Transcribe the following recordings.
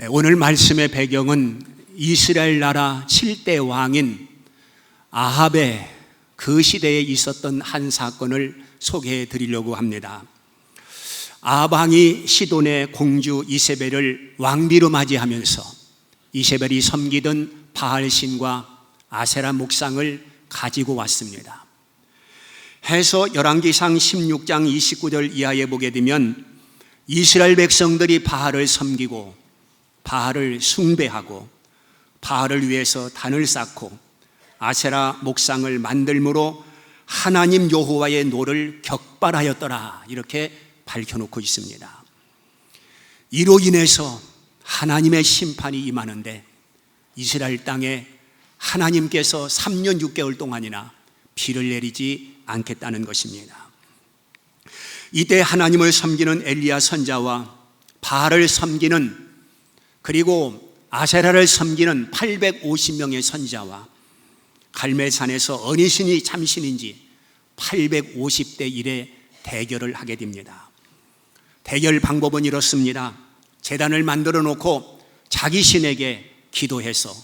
오늘 말씀의 배경은 이스라엘 나라 7대 왕인 아합의 그 시대에 있었던 한 사건을 소개해 드리려고 합니다. 아합 왕이 시돈의 공주 이세벨을 왕비로 맞이하면서 이세벨이 섬기던 바알신과 아세라 목상을 가지고 왔습니다. 해서 열왕기상 16장 29절 이하에 보게 되면 이스라엘 백성들이 바알을 섬기고 바알을 숭배하고 바알을 위해서 단을 쌓고 아세라 목상을 만들므로 하나님 여호와의 노를 격발하였더라, 이렇게 밝혀놓고 있습니다. 이로 인해서 하나님의 심판이 임하는데 이스라엘 땅에 하나님께서 3년 6개월 동안이나 비를 내리지 않겠다는 것입니다. 이때 하나님을 섬기는 엘리야 선자와 바알을 섬기는, 그리고 아세라를 섬기는 850명의 선자와 갈멜산에서 어느 신이 참신인지 850대 1의 대결을 하게 됩니다. 대결 방법은 이렇습니다. 제단을 만들어 놓고 자기 신에게 기도해서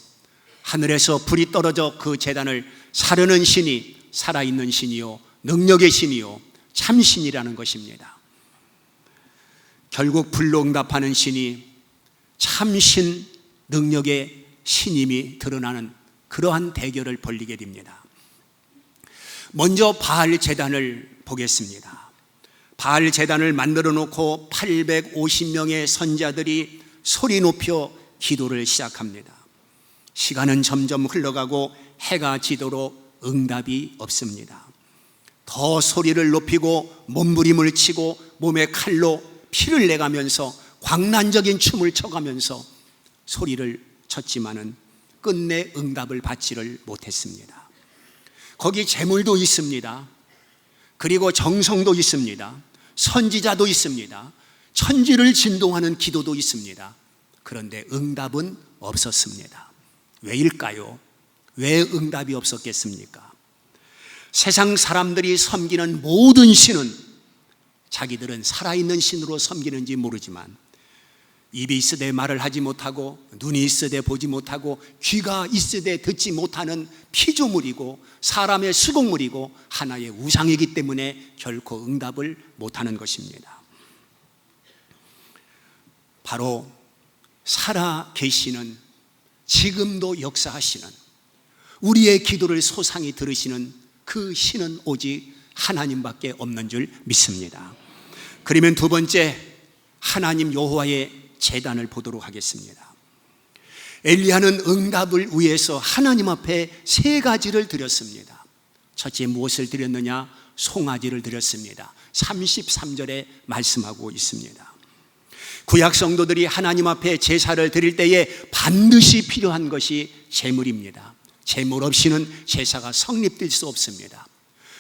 하늘에서 불이 떨어져 그 제단을 사르는 신이 살아있는 신이요 능력의 신이요 참신이라는 것입니다. 결국 불로 응답하는 신이 참신 능력의 신임이 드러나는 그러한 대결을 벌이게 됩니다. 먼저 바알 제단을 보겠습니다. 바알 제단을 만들어 놓고 850명의 선자들이 소리 높여 기도를 시작합니다. 시간은 점점 흘러가고 해가 지도록 응답이 없습니다. 더 소리를 높이고 몸부림을 치고 몸에 칼로 피를 내가면서 광란적인 춤을 춰가면서 소리를 쳤지만은 끝내 응답을 받지를 못했습니다. 거기 제물도 있습니다. 그리고 정성도 있습니다. 선지자도 있습니다. 천지를 진동하는 기도도 있습니다. 그런데 응답은 없었습니다. 왜일까요? 왜 응답이 없었겠습니까? 세상 사람들이 섬기는 모든 신은 자기들은 살아있는 신으로 섬기는지 모르지만 입이 있으되 말을 하지 못하고 눈이 있으되 보지 못하고 귀가 있으되 듣지 못하는 피조물이고 사람의 수공물이고 하나의 우상이기 때문에 결코 응답을 못하는 것입니다. 바로 살아 계시는, 지금도 역사하시는, 우리의 기도를 소상히 들으시는 그 신은 오직 하나님밖에 없는 줄 믿습니다. 그러면 두 번째, 하나님 여호와의 제단을 보도록 하겠습니다. 엘리야는 응답을 위해서 하나님 앞에 세 가지를 드렸습니다. 첫째, 무엇을 드렸느냐? 송아지를 드렸습니다. 33절에 말씀하고 있습니다. 구약 성도들이 하나님 앞에 제사를 드릴 때에 반드시 필요한 것이 제물입니다. 제물 없이는 제사가 성립될 수 없습니다.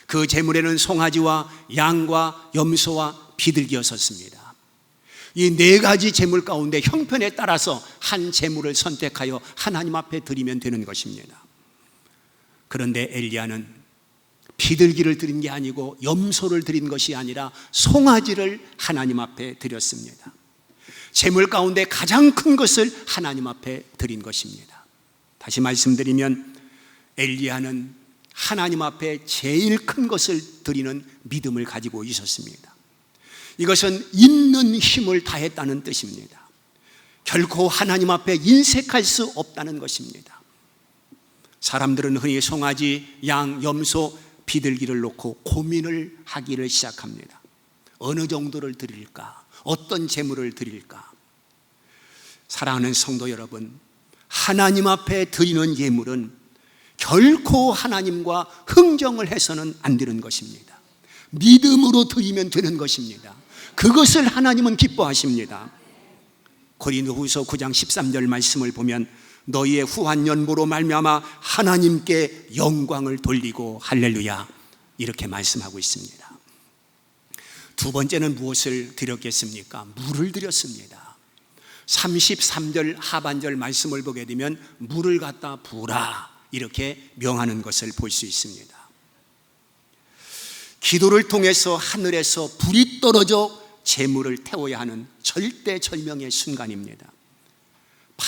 그 제물에는 송아지와 양과 염소와 비둘기였었습니다. 이 네 가지 제물 가운데 형편에 따라서 한 제물을 선택하여 하나님 앞에 드리면 되는 것입니다. 그런데 엘리야는 비둘기를 드린 게 아니고 염소를 드린 것이 아니라 송아지를 하나님 앞에 드렸습니다. 제물 가운데 가장 큰 것을 하나님 앞에 드린 것입니다. 다시 말씀드리면 엘리야는 하나님 앞에 제일 큰 것을 드리는 믿음을 가지고 있었습니다. 이것은 있는 힘을 다했다는 뜻입니다. 결코 하나님 앞에 인색할 수 없다는 것입니다. 사람들은 흔히 송아지, 양, 염소, 비둘기를 놓고 고민을 하기를 시작합니다. 어느 정도를 드릴까? 어떤 제물을 드릴까? 사랑하는 성도 여러분, 하나님 앞에 드리는 예물은 결코 하나님과 흥정을 해서는 안 되는 것입니다. 믿음으로 드리면 되는 것입니다. 그것을 하나님은 기뻐하십니다. 고린도후서 9장 13절 말씀을 보면 너희의 후한 연보로 말미암아 하나님께 영광을 돌리고 할렐루야, 이렇게 말씀하고 있습니다. 두 번째는 무엇을 드렸겠습니까? 물을 드렸습니다. 33절 하반절 말씀을 보게 되면 물을 갖다 부으라, 이렇게 명하는 것을 볼 수 있습니다. 기도를 통해서 하늘에서 불이 떨어져 재물을 태워야 하는 절대절명의 순간입니다.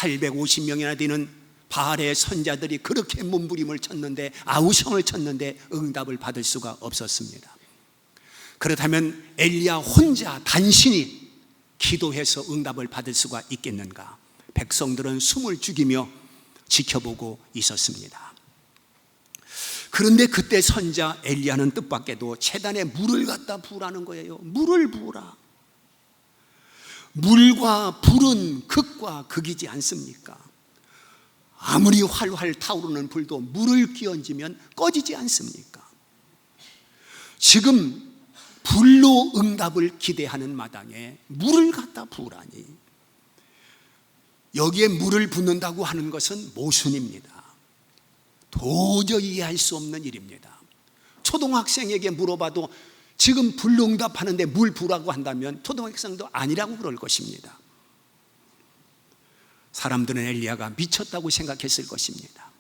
850명이나 되는 바알의 선자들이 그렇게 몸부림을 쳤는데, 아우성을 쳤는데 응답을 받을 수가 없었습니다. 그렇다면 엘리야 혼자 단신이 기도해서 응답을 받을 수가 있겠는가? 백성들은 숨을 죽이며 지켜보고 있었습니다. 그런데 그때 선자 엘리야는 뜻밖에도 제단에 물을 갖다 부으라는 거예요. 물을 부으라. 물과 불은 극과 극이지 않습니까? 아무리 활활 타오르는 불도 물을 끼얹으면 꺼지지 않습니까? 지금 불로 응답을 기대하는 마당에 물을 갖다 부으라니, 여기에 물을 붓는다고 하는 것은 모순입니다. 도저히 이해할 수 없는 일입니다. 초등학생에게 물어봐도 지금 불로 응답하는데 물 부으라고 한다면 초등학생도 아니라고 그럴 것입니다. 사람들은 엘리야가 미쳤다고 생각했을 것입니다.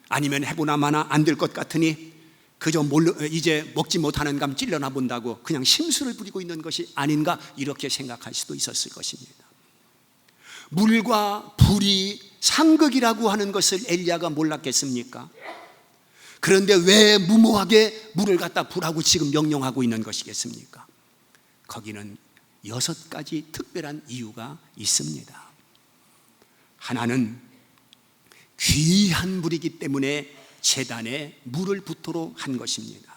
아니면 해보나 마나 안 될 것 같으니 그저 이제 먹지 못하는 감 찔러나 본다고 그냥 심술을 부리고 있는 것이 아닌가, 이렇게 생각할 수도 있었을 것입니다. 물과 불이 상극이라고 하는 것을 엘리야가 몰랐겠습니까? 그런데 왜 무모하게 물을 갖다 부라고 지금 명령하고 있는 것이겠습니까? 거기는 6가지 특별한 이유가 있습니다. 하나는 귀한 물이기 때문에 제단에 물을 붓도록 한 것입니다.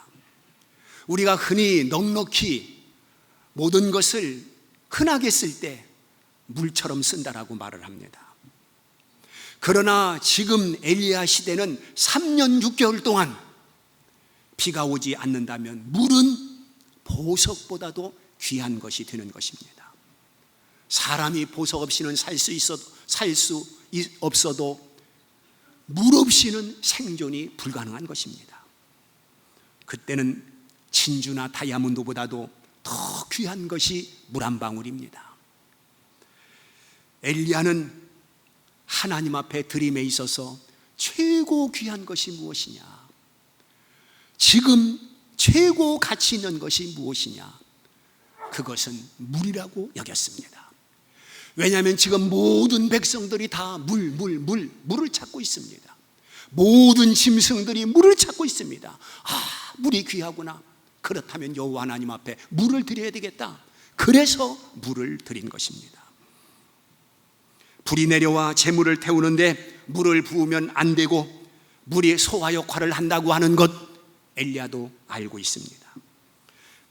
우리가 흔히 넉넉히 모든 것을 흔하게 쓸 때 물처럼 쓴다라고 말을 합니다. 그러나 지금 엘리야 시대는 3년 6개월 동안 비가 오지 않는다면 물은 보석보다도 귀한 것이 되는 것입니다. 사람이 보석 없이는 살 수 없어도 물 없이는 생존이 불가능한 것입니다. 그때는 진주나 다이아몬드보다도 더 귀한 것이 물 한 방울입니다. 엘리야는 하나님 앞에 들임에 있어서 최고 귀한 것이 무엇이냐, 지금 최고 가치 있는 것이 무엇이냐, 그것은 물이라고 여겼습니다. 왜냐하면 지금 모든 백성들이 다 물을 찾고 있습니다. 모든 짐승들이 물을 찾고 있습니다. 물이 귀하구나. 그렇다면 여호와 하나님 앞에 물을 드려야 되겠다. 그래서 물을 드린 것입니다. 불이 내려와 재물을 태우는데 물을 부으면 안 되고 물이 소화 역할을 한다고 하는 것, 엘리야도 알고 있습니다.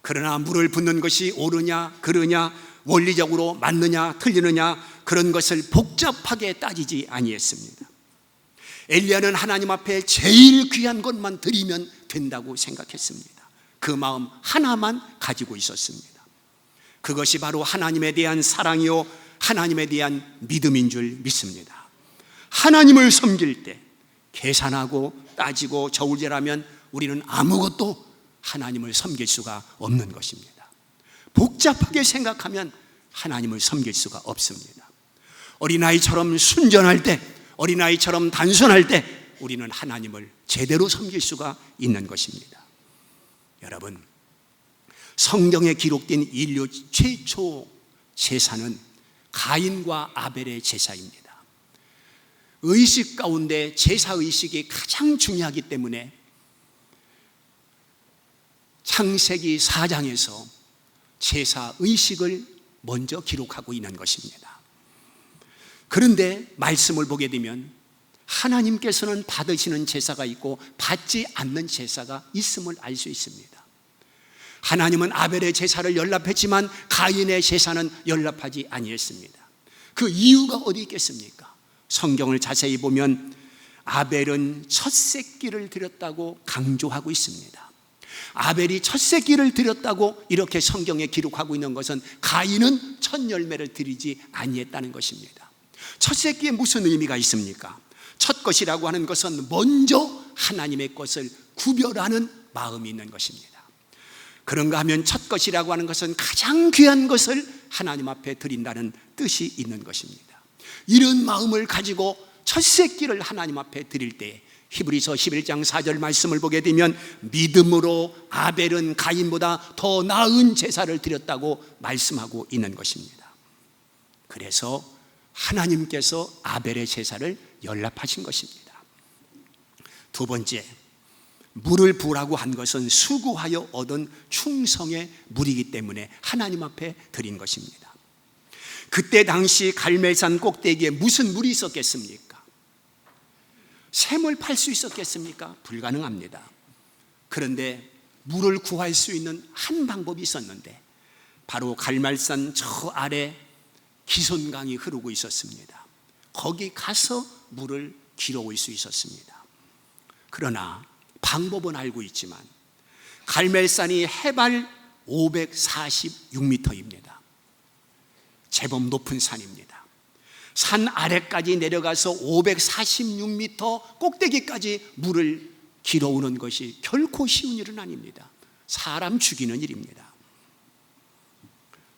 그러나 물을 붓는 것이 옳으냐 그르냐, 원리적으로 맞느냐 틀리느냐, 그런 것을 복잡하게 따지지 아니했습니다. 엘리야는 하나님 앞에 제일 귀한 것만 드리면 된다고 생각했습니다. 그 마음 하나만 가지고 있었습니다. 그것이 바로 하나님에 대한 사랑이요 하나님에 대한 믿음인 줄 믿습니다. 하나님을 섬길 때 계산하고 따지고 저울질하면 우리는 아무것도 하나님을 섬길 수가 없는 것입니다. 복잡하게 생각하면 하나님을 섬길 수가 없습니다. 어린아이처럼 순전할 때, 어린아이처럼 단순할 때 우리는 하나님을 제대로 섬길 수가 있는 것입니다. 여러분, 성경에 기록된 인류 최초 제사는 가인과 아벨의 제사입니다. 의식 가운데 제사의식이 가장 중요하기 때문에 창세기 4장에서 제사의식을 먼저 기록하고 있는 것입니다. 그런데 말씀을 보게 되면 하나님께서는 받으시는 제사가 있고 받지 않는 제사가 있음을 알 수 있습니다. 하나님은 아벨의 제사를 연락했지만 가인의 제사는 연락하지 아니했습니다. 그 이유가 어디 있겠습니까? 성경을 자세히 보면 아벨은 첫 새끼를 드렸다고 강조하고 있습니다. 아벨이 첫 새끼를 드렸다고 이렇게 성경에 기록하고 있는 것은 가인은 첫 열매를 드리지 아니했다는 것입니다. 첫 새끼에 무슨 의미가 있습니까? 첫 것이라고 하는 것은 먼저 하나님의 것을 구별하는 마음이 있는 것입니다. 그런가 하면 첫 것이라고 하는 것은 가장 귀한 것을 하나님 앞에 드린다는 뜻이 있는 것입니다. 이런 마음을 가지고 첫 새끼를 하나님 앞에 드릴 때 히브리서 11장 4절 말씀을 보게 되면 믿음으로 아벨은 가인보다 더 나은 제사를 드렸다고 말씀하고 있는 것입니다. 그래서 하나님께서 아벨의 제사를 연락하신 것입니다. 두 번째, 물을 부으라고 한 것은 수고하여 얻은 충성의 물이기 때문에 하나님 앞에 드린 것입니다. 그때 당시 갈멜산 꼭대기에 무슨 물이 있었겠습니까? 샘을 팔 수 있었겠습니까? 불가능합니다. 그런데 물을 구할 수 있는 한 방법이 있었는데 바로 갈멜산 저 아래 기손강이 흐르고 있었습니다. 거기 가서 물을 길어올 수 있었습니다. 그러나 방법은 알고 있지만 갈멜산이 해발 546m입니다. 제법 높은 산입니다. 산 아래까지 내려가서 546m 꼭대기까지 물을 길어오는 것이 결코 쉬운 일은 아닙니다. 사람 죽이는 일입니다.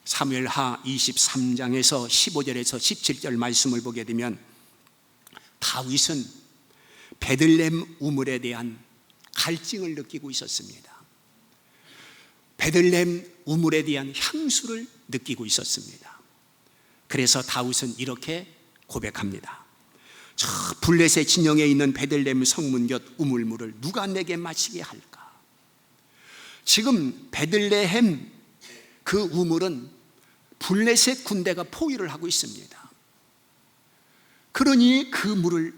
사무엘하 23장에서 15절에서 17절 말씀을 보게 되면 다윗은 베들레헴 우물에 대한 갈증을 느끼고 있었습니다. 베들레헴 우물에 대한 향수를 느끼고 있었습니다. 그래서 다윗은 이렇게 고백합니다. 저 블레셋 진영에 있는 베들레헴 성문 곁 우물물을 누가 내게 마시게 할까? 지금 베들레헴 그 우물은 블레셋 군대가 포위를 하고 있습니다. 그러니 그 물을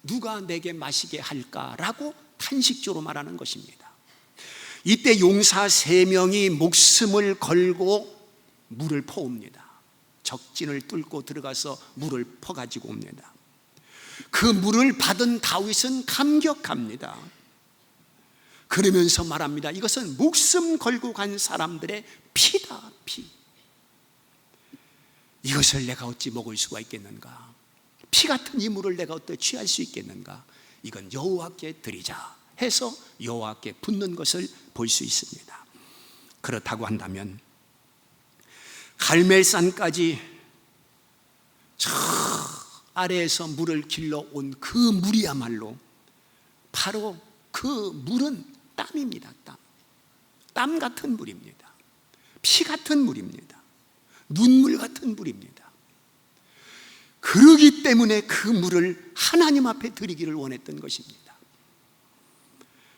누가 내게 마시게 할까라고 탄식조로 말하는 것입니다. 이때 용사 3명이 목숨을 걸고 물을 퍼옵니다. 적진을 뚫고 들어가서 물을 퍼가지고 옵니다. 그 물을 받은 다윗은 감격합니다. 그러면서 말합니다. 이것은 목숨 걸고 간 사람들의 피다, 피. 이것을 내가 어찌 먹을 수가 있겠는가? 피 같은 이 물을 내가 어떻게 취할 수 있겠는가? 이건 여호와께 드리자 해서 여호와께 붓는 것을 볼 수 있습니다. 그렇다고 한다면 갈멜산까지 저 아래에서 물을 길러온 그 물이야말로 바로 그 물은 땀입니다. 땀 같은 물입니다. 피 같은 물입니다. 눈물 같은 물입니다. 그러기 때문에 그 물을 하나님 앞에 드리기를 원했던 것입니다.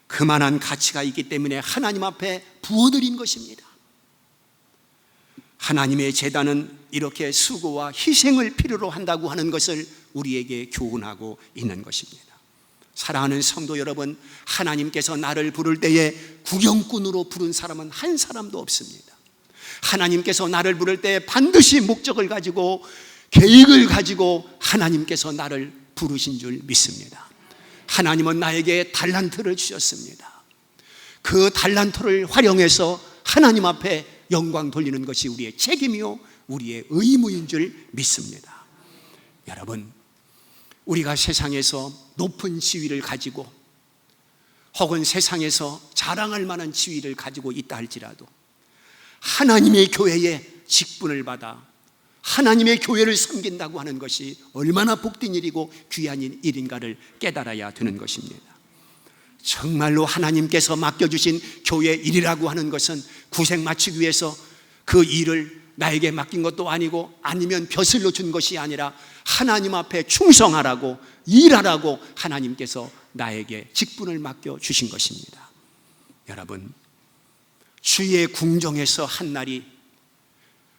그만한 가치가 있기 때문에 하나님 앞에 부어드린 것입니다. 하나님의 제단은 이렇게 수고와 희생을 필요로 한다고 하는 것을 우리에게 교훈하고 있는 것입니다. 사랑하는 성도 여러분, 하나님께서 나를 부를 때에 구경꾼으로 부른 사람은 한 사람도 없습니다. 하나님께서 나를 부를 때 반드시 목적을 가지고 계획을 가지고 하나님께서 나를 부르신 줄 믿습니다. 하나님은 나에게 달란트를 주셨습니다. 그 달란트를 활용해서 하나님 앞에 영광 돌리는 것이 우리의 책임이요 우리의 의무인 줄 믿습니다. 여러분, 우리가 세상에서 높은 지위를 가지고 혹은 세상에서 자랑할 만한 지위를 가지고 있다 할지라도 하나님의 교회에 직분을 받아 하나님의 교회를 섬긴다고 하는 것이 얼마나 복된 일이고 귀한 일인가를 깨달아야 되는 것입니다. 정말로 하나님께서 맡겨주신 교회 일이라고 하는 것은 구색 맞추기 위해서 그 일을 나에게 맡긴 것도 아니고 아니면 벼슬로 준 것이 아니라 하나님 앞에 충성하라고 일하라고 하나님께서 나에게 직분을 맡겨주신 것입니다. 여러분, 주의 궁정에서 한 날이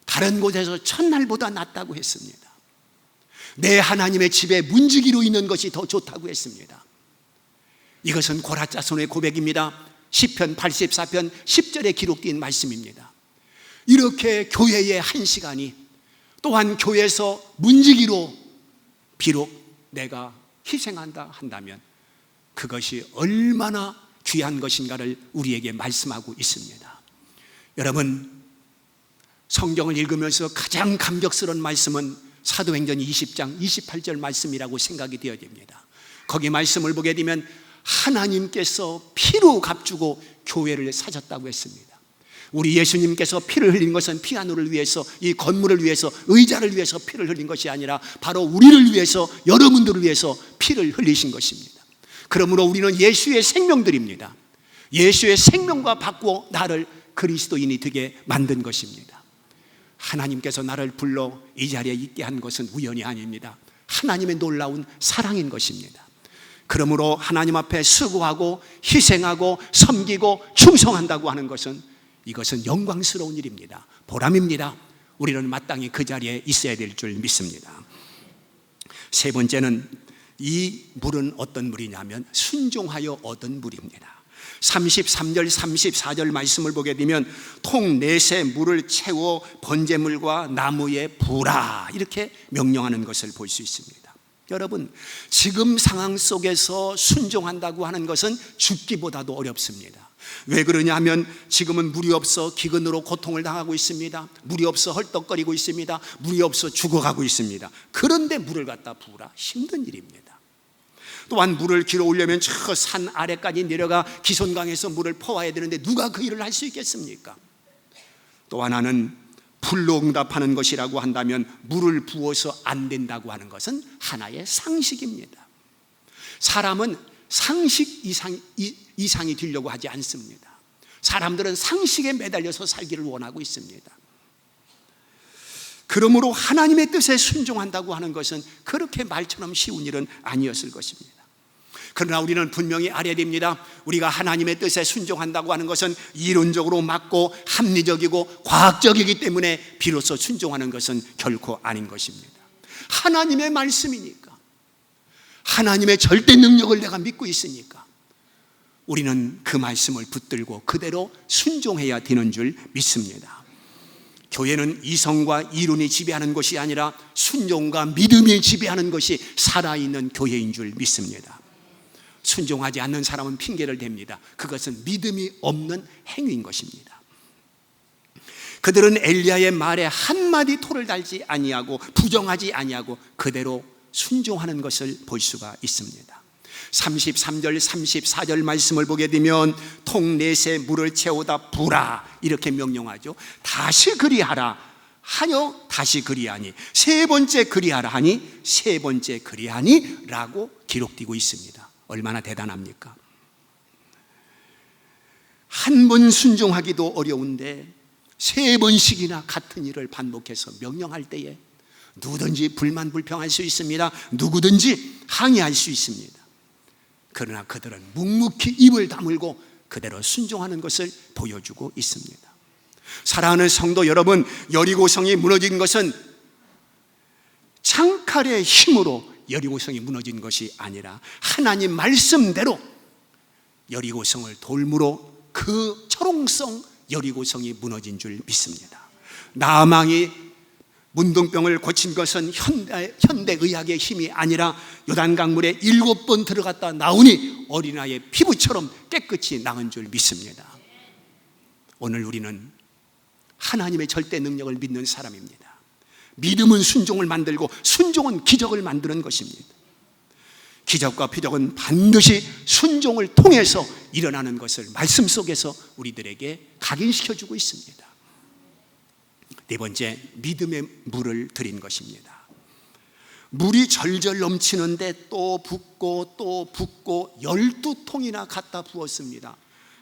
다른 곳에서 첫날보다 낫다고 했습니다. 내 하나님의 집에 문지기로 있는 것이 더 좋다고 했습니다. 이것은 고라짜손의 고백입니다. 시편 84편 10절에 기록된 말씀입니다. 이렇게 교회의 한 시간이 또한 교회에서 문지기로 비록 내가 희생한다 한다면 그것이 얼마나 귀한 것인가를 우리에게 말씀하고 있습니다. 여러분, 성경을 읽으면서 가장 감격스러운 말씀은 사도행전 20장 28절 말씀이라고 생각이 되어야 됩니다. 거기 말씀을 보게 되면 하나님께서 피로 값주고 교회를 사셨다고 했습니다. 우리 예수님께서 피를 흘린 것은 피아노를 위해서, 이 건물을 위해서, 의자를 위해서 피를 흘린 것이 아니라 바로 우리를 위해서, 여러분들을 위해서 피를 흘리신 것입니다. 그러므로 우리는 예수의 생명들입니다. 예수의 생명과 바꾸어 나를 그리스도인이 되게 만든 것입니다. 하나님께서 나를 불러 이 자리에 있게 한 것은 우연이 아닙니다. 하나님의 놀라운 사랑인 것입니다. 그러므로 하나님 앞에 수고하고 희생하고 섬기고 충성한다고 하는 것은, 이것은 영광스러운 일입니다. 보람입니다. 우리는 마땅히 그 자리에 있어야 될 줄 믿습니다. 세 번째는, 이 물은 어떤 물이냐면 순종하여 얻은 물입니다. 33절 34절 말씀을 보게 되면 통 넷에 물을 채워 번제물과 나무에 부으라, 이렇게 명령하는 것을 볼 수 있습니다. 여러분, 지금 상황 속에서 순종한다고 하는 것은 죽기보다도 어렵습니다. 왜 그러냐 하면 지금은 물이 없어 기근으로 고통을 당하고 있습니다. 물이 없어 헐떡거리고 있습니다. 물이 없어 죽어가고 있습니다. 그런데 물을 갖다 부으라, 힘든 일입니다. 또한 물을 길어 오려면 저 산 아래까지 내려가 기손강에서 물을 퍼와야 되는데 누가 그 일을 할 수 있겠습니까? 또 하나는 불로 응답하는 것이라고 한다면 물을 부어서 안 된다고 하는 것은 하나의 상식입니다. 사람은 상식 이상이 되려고 하지 않습니다. 사람들은 상식에 매달려서 살기를 원하고 있습니다. 그러므로 하나님의 뜻에 순종한다고 하는 것은 그렇게 말처럼 쉬운 일은 아니었을 것입니다. 그러나 우리는 분명히 알아야 됩니다. 우리가 하나님의 뜻에 순종한다고 하는 것은 이론적으로 맞고 합리적이고 과학적이기 때문에 비로소 순종하는 것은 결코 아닌 것입니다. 하나님의 말씀이니까, 하나님의 절대 능력을 내가 믿고 있으니까 우리는 그 말씀을 붙들고 그대로 순종해야 되는 줄 믿습니다. 교회는 이성과 이론이 지배하는 것이 아니라 순종과 믿음이 지배하는 것이 살아있는 교회인 줄 믿습니다. 순종하지 않는 사람은 핑계를 댑니다. 그것은 믿음이 없는 행위인 것입니다. 그들은 엘리야의 말에 한마디 토를 달지 아니하고 부정하지 아니하고 그대로 순종하는 것을 볼 수가 있습니다. 33절 34절 말씀을 보게 되면 통 넷에 물을 채우다 부으라, 이렇게 명령하죠. 다시 그리하라 하여 다시 그리하니, 세 번째 그리하라 하니 세 번째 그리하니 라고 기록되고 있습니다. 얼마나 대단합니까? 한 번 순종하기도 어려운데 세 번씩이나 같은 일을 반복해서 명령할 때에 누구든지 불만 불평할 수 있습니다. 누구든지 항의할 수 있습니다. 그러나 그들은 묵묵히 입을 다물고 그대로 순종하는 것을 보여주고 있습니다. 사랑하는 성도 여러분, 여리고성이 무너진 것은 창칼의 힘으로 여리고성이 무너진 것이 아니라 하나님 말씀대로 여리고성을 돌므로 그 철옹성 여리고성이 무너진 줄 믿습니다. 나아망이 문둥병을 고친 것은 현대의학의 힘이 아니라 요단강물에 7번 들어갔다 나오니 어린아이의 피부처럼 깨끗이 나은 줄 믿습니다. 오늘 우리는 하나님의 절대 능력을 믿는 사람입니다. 믿음은 순종을 만들고 순종은 기적을 만드는 것입니다. 기적과 표적은 반드시 순종을 통해서 일어나는 것을 말씀 속에서 우리들에게 각인시켜주고 있습니다. 네 번째, 믿음의 물을 드린 것입니다. 물이 절절 넘치는데 또 붓고 또 붓고 12통이나 갖다 부었습니다.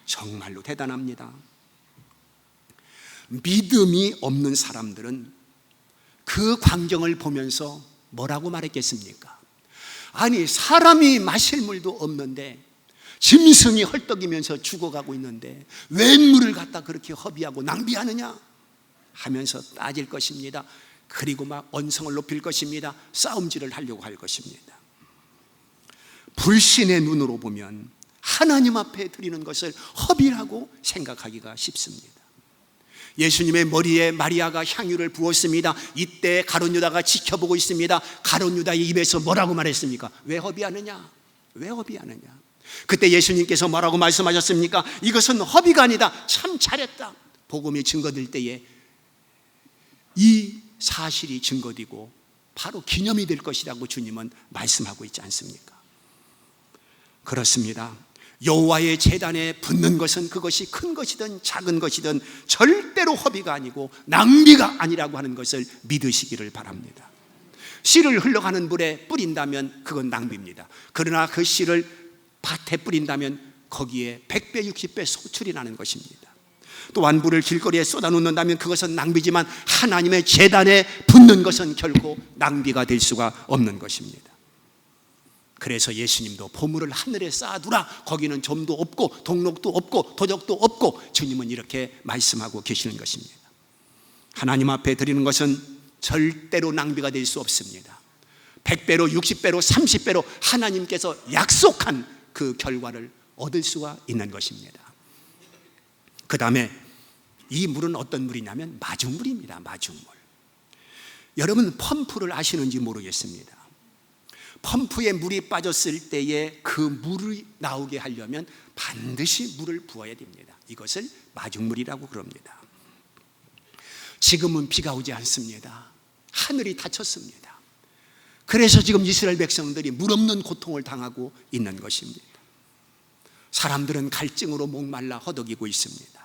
정말로 대단합니다. 믿음이 없는 사람들은 그 광경을 보면서 뭐라고 말했겠습니까? 아니, 사람이 마실 물도 없는데 짐승이 헐떡이면서 죽어가고 있는데 왜 물을 갖다 그렇게 허비하고 낭비하느냐 하면서 따질 것입니다. 그리고 막 언성을 높일 것입니다. 싸움질을 하려고 할 것입니다. 불신의 눈으로 보면 하나님 앞에 드리는 것을 허비라고 생각하기가 쉽습니다. 예수님의 머리에 마리아가 향유를 부었습니다. 이때 가룟 유다가 지켜보고 있습니다. 가룟 유다의 입에서 뭐라고 말했습니까? 왜 허비하느냐? 왜 허비하느냐? 그때 예수님께서 뭐라고 말씀하셨습니까? 이것은 허비가 아니다. 참 잘했다. 복음이 증거될 때에 이 사실이 증거되고 바로 기념이 될 것이라고 주님은 말씀하고 있지 않습니까? 그렇습니다. 여호와의 제단에 붓는 것은 그것이 큰 것이든 작은 것이든 절대로 허비가 아니고 낭비가 아니라고 하는 것을 믿으시기를 바랍니다. 씨를 흘러가는 물에 뿌린다면 그건 낭비입니다. 그러나 그 씨를 밭에 뿌린다면 거기에 100배 60배 소출이 나는 것입니다. 또한 물을 길거리에 쏟아놓는다면 그것은 낭비지만 하나님의 제단에 붓는 것은 결코 낭비가 될 수가 없는 것입니다. 그래서 예수님도 보물을 하늘에 쌓아두라. 거기는 점도 없고 동록도 없고 도적도 없고, 주님은 이렇게 말씀하고 계시는 것입니다. 하나님 앞에 드리는 것은 절대로 낭비가 될 수 없습니다. 100배로 60배로 30배로 하나님께서 약속한 그 결과를 얻을 수가 있는 것입니다. 그 다음에 이 물은 어떤 물이냐면 마중물입니다. 마중물. 여러분 펌프를 아시는지 모르겠습니다. 펌프에 물이 빠졌을 때에 그 물이 나오게 하려면 반드시 물을 부어야 됩니다. 이것을 마중물이라고 그럽니다. 지금은 비가 오지 않습니다. 하늘이 닫혔습니다. 그래서 지금 이스라엘 백성들이 물 없는 고통을 당하고 있는 것입니다. 사람들은 갈증으로 목말라 허덕이고 있습니다.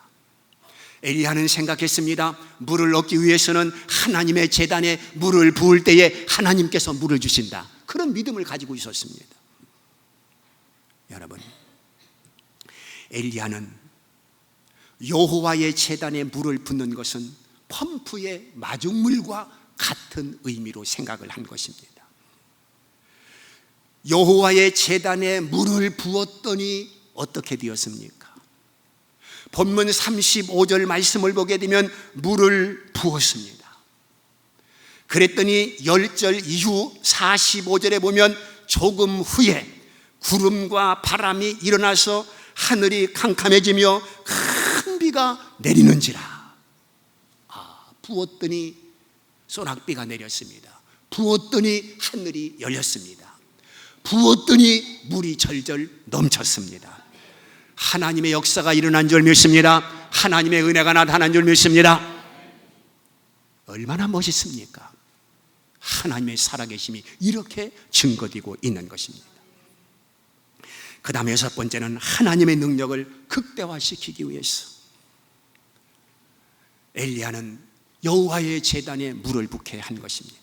엘리야는 생각했습니다. 물을 얻기 위해서는 하나님의 제단에 물을 부을 때에 하나님께서 물을 주신다. 그런 믿음을 가지고 있었습니다. 여러분, 엘리야는 여호와의 제단에 물을 붓는 것은 펌프의 마중물과 같은 의미로 생각을 한 것입니다. 여호와의 제단에 물을 부었더니 어떻게 되었습니까? 본문 35절 말씀을 보게 되면 물을 부었습니다. 그랬더니 10절 이후 45절에 보면 조금 후에 구름과 바람이 일어나서 하늘이 캄캄해지며 큰 비가 내리는지라. 부었더니 소낙비가 내렸습니다. 부었더니 하늘이 열렸습니다. 부었더니 물이 절절 넘쳤습니다. 하나님의 역사가 일어난 줄 믿습니다. 하나님의 은혜가 나타난 줄 믿습니다. 얼마나 멋있습니까? 하나님의 살아계심이 이렇게 증거되고 있는 것입니다. 그 다음에 6번째는 하나님의 능력을 극대화시키기 위해서 엘리야는 여호와의 제단에 물을 붓게 한 것입니다.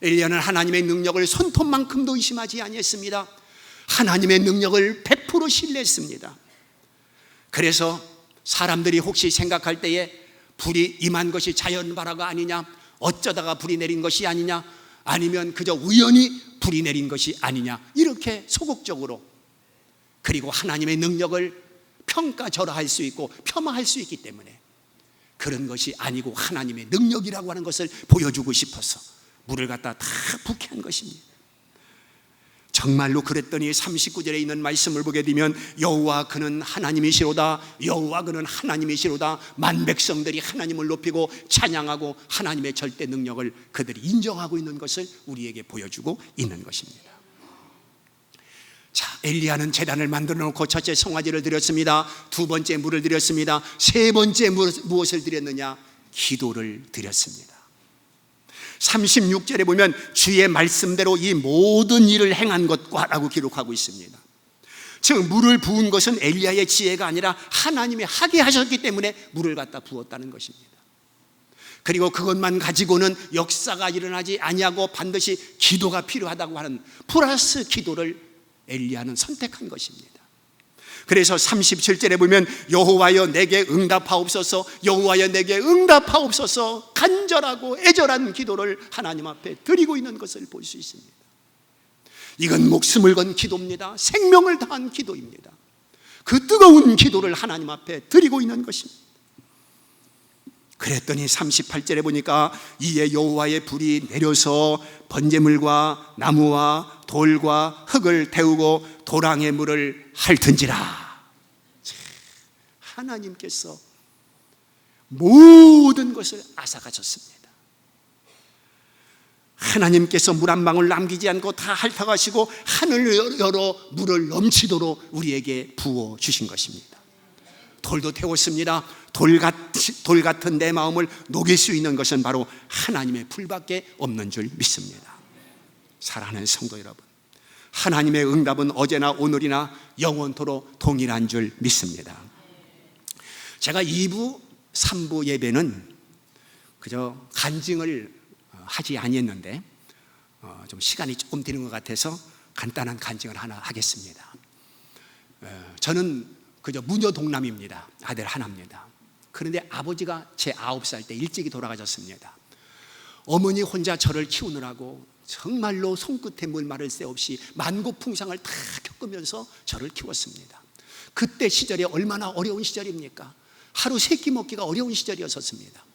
엘리야는 하나님의 능력을 손톱만큼도 의심하지 아니했습니다. 하나님의 능력을 100% 신뢰했습니다. 그래서 사람들이 혹시 생각할 때에 불이 임한 것이 자연발화가 아니냐, 어쩌다가 불이 내린 것이 아니냐, 아니면 그저 우연히 불이 내린 것이 아니냐, 이렇게 소극적으로, 그리고 하나님의 능력을 평가절하할 수 있고 폄하할 수 있기 때문에 그런 것이 아니고 하나님의 능력이라고 하는 것을 보여주고 싶어서 물을 갖다 다 붓게 한 것입니다. 정말로 그랬더니 39절에 있는 말씀을 보게 되면 여호와 그는 하나님이시로다, 여호와 그는 하나님이시로다, 만백성들이 하나님을 높이고 찬양하고 하나님의 절대 능력을 그들이 인정하고 있는 것을 우리에게 보여주고 있는 것입니다. 자, 엘리야는 제단을 만들어 놓고 첫째 송아지를 드렸습니다. 두 번째 물을 드렸습니다. 세 번째 무엇을 드렸느냐? 기도를 드렸습니다. 36절에 보면 주의 말씀대로 이 모든 일을 행한 것과 라고 기록하고 있습니다. 즉 물을 부은 것은 엘리야의 지혜가 아니라 하나님이 하게 하셨기 때문에 물을 갖다 부었다는 것입니다. 그리고 그것만 가지고는 역사가 일어나지 아니하고 반드시 기도가 필요하다고 하는 플러스 기도를 엘리야는 선택한 것입니다. 그래서 37절에 보면 여호와여 내게 응답하옵소서, 여호와여 내게 응답하옵소서, 간절하고 애절한 기도를 하나님 앞에 드리고 있는 것을 볼 수 있습니다. 이건 목숨을 건 기도입니다. 생명을 다한 기도입니다. 그 뜨거운 기도를 하나님 앞에 드리고 있는 것입니다. 그랬더니 38절에 보니까 이에 여호와의 불이 내려서 번제물과 나무와 돌과 흙을 태우고 도랑의 물을 핥은지라. 하나님께서 모든 것을 앗아가셨습니다. 하나님께서 물 한 방울 남기지 않고 다 핥아가시고 하늘을 열어 물을 넘치도록 우리에게 부어 주신 것입니다. 돌도 태웠습니다. 돌 같은 내 마음을 녹일 수 있는 것은 바로 하나님의 불밖에 없는 줄 믿습니다. 사랑하는 성도 여러분, 하나님의 응답은 어제나 오늘이나 영원토록 동일한 줄 믿습니다. 제가 2부, 3부 예배는 그저 간증을 하지 아니했는데 좀 시간이 조금 드는 것 같아서 간단한 간증을 하나 하겠습니다. 저는 그저 무녀 동남입니다. 아들 하나입니다. 그런데 아버지가 제 9살 때 일찍이 돌아가셨습니다. 어머니 혼자 저를 키우느라고 정말로 손끝에 물 마를 새 없이 만고풍상을 다 겪으면서 저를 키웠습니다. 그때 시절이 얼마나 어려운 시절입니까? 하루 3끼 먹기가 어려운 시절이었습니다.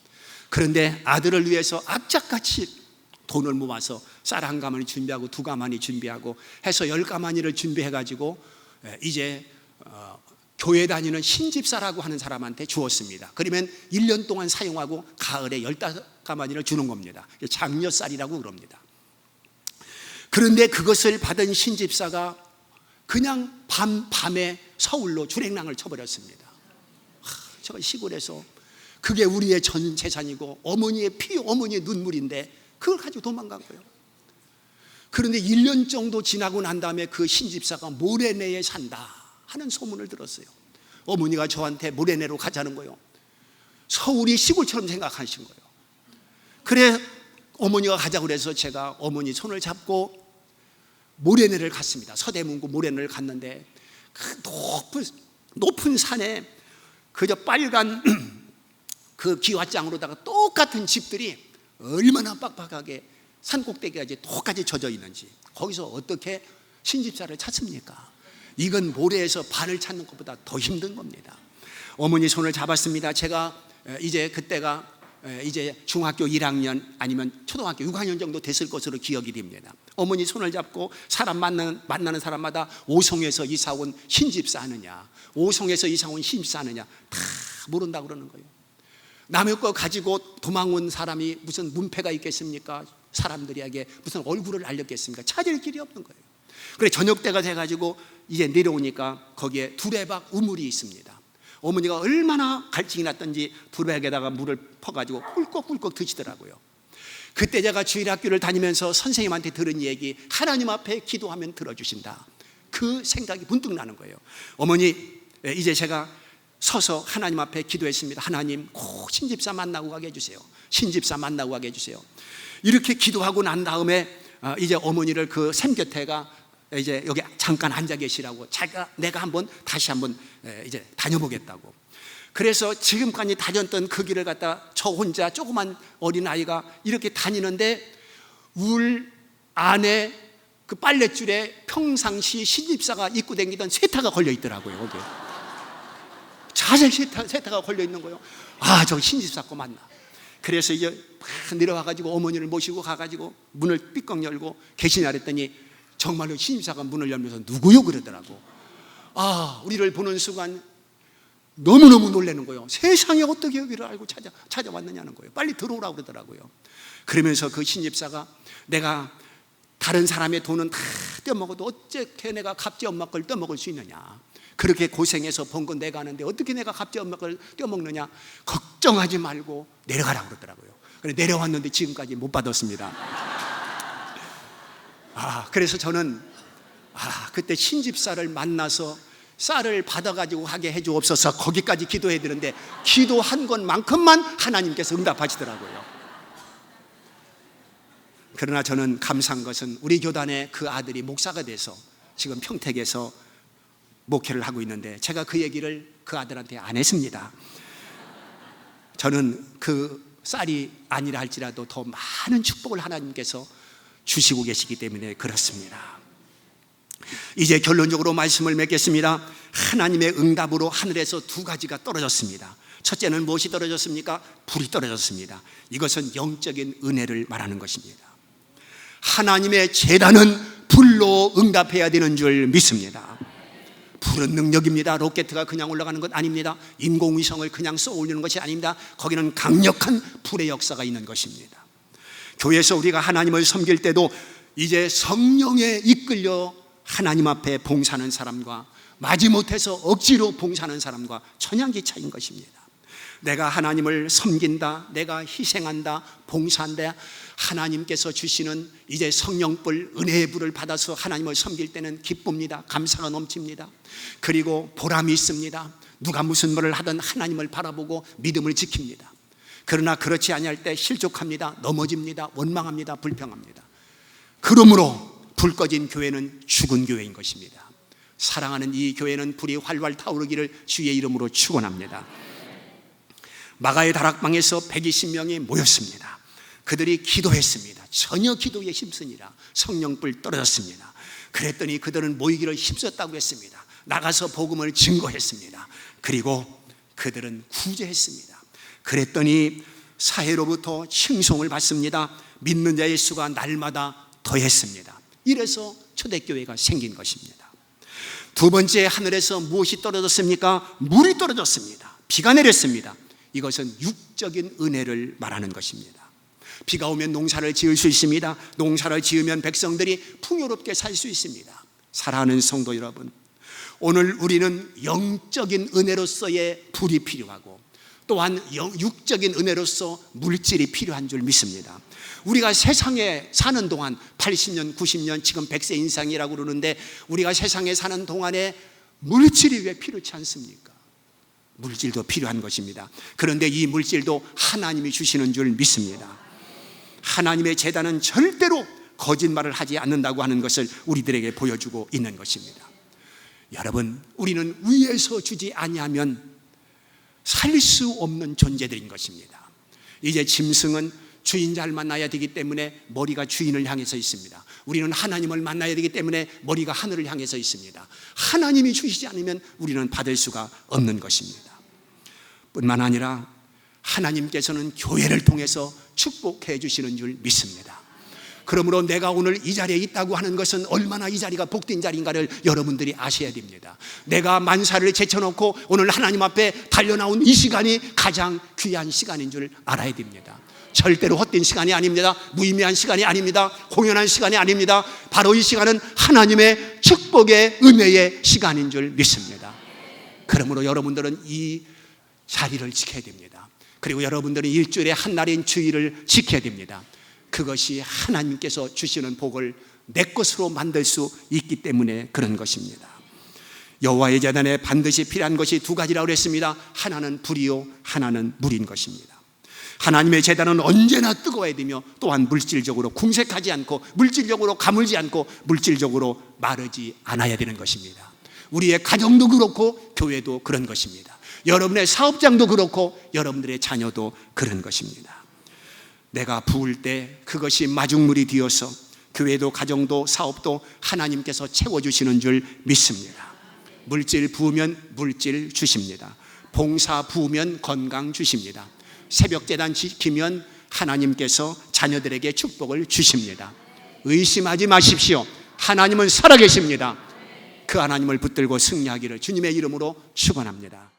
그런데 아들을 위해서 악착같이 돈을 모아서 쌀 1가마니 준비하고 2가마니 준비하고 해서 10가마니를 준비해가지고 이제 교회 다니는 신집사라고 하는 사람한테 주었습니다. 그러면 1년 동안 사용하고 가을에 15가마니를 주는 겁니다. 장려쌀이라고 그럽니다. 그런데 그것을 받은 신집사가 그냥 밤에 서울로 출행랑을 쳐버렸습니다. 제가 시골에서 그게 우리의 전 재산이고 어머니의 피, 어머니의 눈물인데 그걸 가지고 도망간 거예요. 그런데 1년 정도 지나고 난 다음에 그 신집사가 모래내에 산다 하는 소문을 들었어요. 어머니가 저한테 모래내로 가자는 거예요. 서울이 시골처럼 생각하신 거예요. 그래 어머니가 가자고 그래서 제가 어머니 손을 잡고 모래내를 갔습니다. 서대문구 모래내를 갔는데 그 높은 산에 그저 빨간 그 기와장으로다가 똑같은 집들이 얼마나 빡빡하게 산꼭대기까지 똑같이 젖어 있는지, 거기서 어떻게 신집사를 찾습니까? 이건 모래에서 반을 찾는 것보다 더 힘든 겁니다. 어머니 손을 잡았습니다. 제가 이제 그때가 이제 중학교 1학년 아니면 초등학교 6학년 정도 됐을 것으로 기억이 됩니다. 어머니 손을 잡고 사람 만나는 사람마다 오송에서 이사 온 신집사 하느냐, 오송에서 이사 온 신집사 하느냐 다 모른다고 그러는 거예요. 남의 거 가지고 도망온 사람이 무슨 문패가 있겠습니까? 사람들에게 무슨 얼굴을 알렸겠습니까? 찾을 길이 없는 거예요. 그래 저녁 때가 돼가지고 이제 내려오니까 거기에 두레박 우물이 있습니다. 어머니가 얼마나 갈증이 났던지 두레박에다가 물을 퍼가지고 꿀꺽꿀꺽 드시더라고요. 그때 제가 주일학교를 다니면서 선생님한테 들은 얘기, 하나님 앞에 기도하면 들어주신다, 그 생각이 문득 나는 거예요. 어머니 이제 제가 서서 하나님 앞에 기도했습니다. 하나님 꼭 신집사 만나고 가게 해주세요. 신집사 만나고 가게 해주세요. 이렇게 기도하고 난 다음에 이제 어머니를 그 샘 곁에가 이제 여기 잠깐 앉아 계시라고, 내가 다시 한번 이제 다녀보겠다고. 그래서 지금까지 다녔던 그 길을 갖다 저 혼자 조그만 어린아이가 이렇게 다니는데 울 안에 그 빨랫줄에 평상시 신집사가 입고 다니던 세타가 걸려 있더라고요. 거기에 자색 세타가 걸려 있는 거예요. 아, 저 신집사 거 맞나. 그래서 이제 막 내려와가지고 어머니를 모시고 가가지고 문을 삐걱 열고 계시냐 그랬더니 정말로 신집사가 문을 열면서 누구요 그러더라고. 아, 우리를 보는 순간 너무너무 놀라는 거예요. 세상에 어떻게 여기를 알고 찾아왔느냐는 거예요. 빨리 들어오라고 그러더라고요. 그러면서 그 신집사가 내가 다른 사람의 돈은 다 떼어먹어도 어떻게 내가 갑지 엄마 걸 떼어먹을 수 있느냐, 그렇게 고생해서 번 건 내가 하는데 어떻게 내가 갑지 엄마 걸 떼어먹느냐, 걱정하지 말고 내려가라고 그러더라고요. 그래 내려왔는데 지금까지 못 받았습니다. 그래서 저는 그때 신집사를 만나서 쌀을 받아가지고 하게 해주옵소서 거기까지 기도해야 되는데 기도한 것만큼만 하나님께서 응답하시더라고요. 그러나 저는 감사한 것은 우리 교단의 그 아들이 목사가 돼서 지금 평택에서 목회를 하고 있는데 제가 그 얘기를 그 아들한테 안 했습니다. 저는 그 쌀이 아니라 할지라도 더 많은 축복을 하나님께서 주시고 계시기 때문에 그렇습니다. 이제 결론적으로 말씀을 맺겠습니다. 하나님의 응답으로 하늘에서 2가지가 떨어졌습니다. 첫째는 무엇이 떨어졌습니까? 불이 떨어졌습니다. 이것은 영적인 은혜를 말하는 것입니다. 하나님의 제단은 불로 응답해야 되는 줄 믿습니다. 불은 능력입니다. 로켓가 그냥 올라가는 것 아닙니다. 인공위성을 그냥 쏘 올리는 것이 아닙니다. 거기는 강력한 불의 역사가 있는 것입니다. 교회에서 우리가 하나님을 섬길 때도 이제 성령에 이끌려 하나님 앞에 봉사하는 사람과 마지못해서 억지로 봉사하는 사람과 천양기 차이인 것입니다. 내가 하나님을 섬긴다, 내가 희생한다, 봉사한다, 하나님께서 주시는 이제 성령불, 은혜의 불을 받아서 하나님을 섬길 때는 기쁩니다. 감사가 넘칩니다. 그리고 보람이 있습니다. 누가 무슨 말을 하든 하나님을 바라보고 믿음을 지킵니다. 그러나 그렇지 아니할 때 실족합니다. 넘어집니다. 원망합니다. 불평합니다. 그러므로 불 꺼진 교회는 죽은 교회인 것입니다. 사랑하는 이 교회는 불이 활활 타오르기를 주의 이름으로 축원합니다. 마가의 다락방에서 120명이 모였습니다. 그들이 기도했습니다. 전혀 기도에 힘쓰니라 성령불 떨어졌습니다. 그랬더니 그들은 모이기를 힘썼다고 했습니다. 나가서 복음을 증거했습니다. 그리고 그들은 구제했습니다. 그랬더니 사회로부터 칭송을 받습니다. 믿는 자의 수가 날마다 더했습니다. 이래서 초대교회가 생긴 것입니다. 두 번째, 하늘에서 무엇이 떨어졌습니까? 물이 떨어졌습니다. 비가 내렸습니다. 이것은 육적인 은혜를 말하는 것입니다. 비가 오면 농사를 지을 수 있습니다. 농사를 지으면 백성들이 풍요롭게 살 수 있습니다. 사랑하는 성도 여러분, 오늘 우리는 영적인 은혜로서의 불이 필요하고 또한 육적인 은혜로서 물질이 필요한 줄 믿습니다. 우리가 세상에 사는 동안 80년, 90년, 지금 100세 인상이라고 그러는데 우리가 세상에 사는 동안에 물질이 왜 필요치 않습니까? 물질도 필요한 것입니다. 그런데 이 물질도 하나님이 주시는 줄 믿습니다. 하나님의 제단은 절대로 거짓말을 하지 않는다고 하는 것을 우리들에게 보여주고 있는 것입니다. 여러분, 우리는 위에서 주지 아니하면 살 수 없는 존재들인 것입니다. 이제 짐승은 주인 잘 만나야 되기 때문에 머리가 주인을 향해서 있습니다. 우리는 하나님을 만나야 되기 때문에 머리가 하늘을 향해서 있습니다. 하나님이 주시지 않으면 우리는 받을 수가 없는 것입니다. 뿐만 아니라 하나님께서는 교회를 통해서 축복해 주시는 줄 믿습니다. 그러므로 내가 오늘 이 자리에 있다고 하는 것은 얼마나 이 자리가 복된 자리인가를 여러분들이 아셔야 됩니다. 내가 만사를 제쳐놓고 오늘 하나님 앞에 달려나온 이 시간이 가장 귀한 시간인 줄 알아야 됩니다. 절대로 헛된 시간이 아닙니다. 무의미한 시간이 아닙니다. 공연한 시간이 아닙니다. 바로 이 시간은 하나님의 축복의 은혜의 시간인 줄 믿습니다. 그러므로 여러분들은 이 자리를 지켜야 됩니다. 그리고 여러분들은 일주일에 한 날인 주일을 지켜야 됩니다. 그것이 하나님께서 주시는 복을 내 것으로 만들 수 있기 때문에 그런 것입니다. 여호와의 제단에 반드시 필요한 것이 두 가지라고 했습니다. 하나는 불이요, 하나는 물인 것입니다. 하나님의 제단은 언제나 뜨거워야 되며 또한 물질적으로 궁색하지 않고 물질적으로 가물지 않고 물질적으로 마르지 않아야 되는 것입니다. 우리의 가정도 그렇고 교회도 그런 것입니다. 여러분의 사업장도 그렇고 여러분들의 자녀도 그런 것입니다. 내가 부을 때 그것이 마중물이 되어서 교회도 가정도 사업도 하나님께서 채워주시는 줄 믿습니다. 물질 부으면 물질 주십니다. 봉사 부으면 건강 주십니다. 새벽제단 지키면 하나님께서 자녀들에게 축복을 주십니다. 의심하지 마십시오. 하나님은 살아계십니다. 그 하나님을 붙들고 승리하기를 주님의 이름으로 축원합니다.